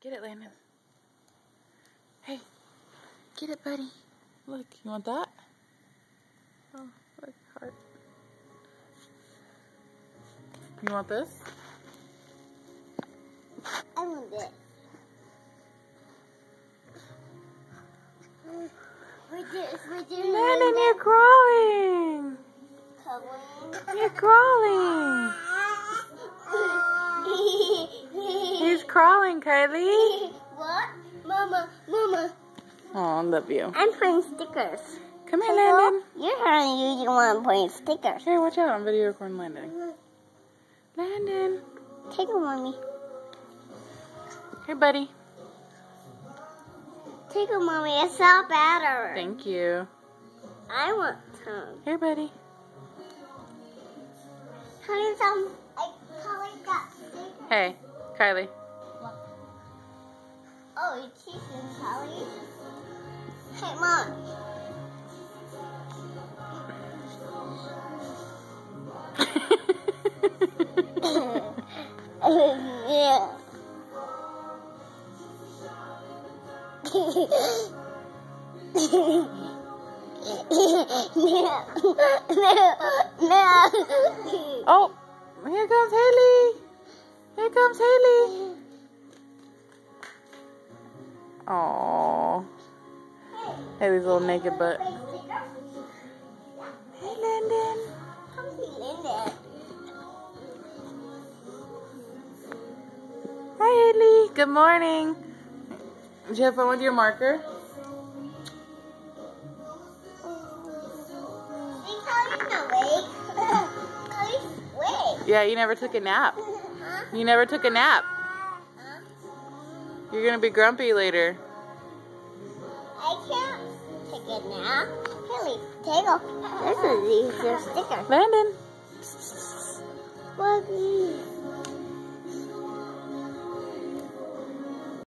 Get it, Landon. Hey, get it, buddy. Look, you want that? Oh, look, heart. You want this? I want this. Landon, you're crawling. You're crawling. He's crawling, Kylie. What? Mama. Oh, I love you. I'm putting stickers. Come here, Landon. You're hardly using one putting stickers. Here, watch out. I'm video recording Landon. Landon. Take them, Mommy. Here, buddy. Take them, Mommy. It's all better. Thank you. I want some. Here, buddy. Honey, some. I colored that sticker. Hey, Kylie. Oh, you're teasing, Kylie. Hey, Mom. Yeah. No. Oh, here comes Haley. Here comes Haley. Aww. Haley's little naked butt. Hey, Landon. Hi, Haley. Good morning. Did you have fun with your marker? Yeah, you never took a nap. You never took a nap. You're gonna be grumpy later. I can't take it now. Haley, take off. This is easier sticker. Landon. What's these?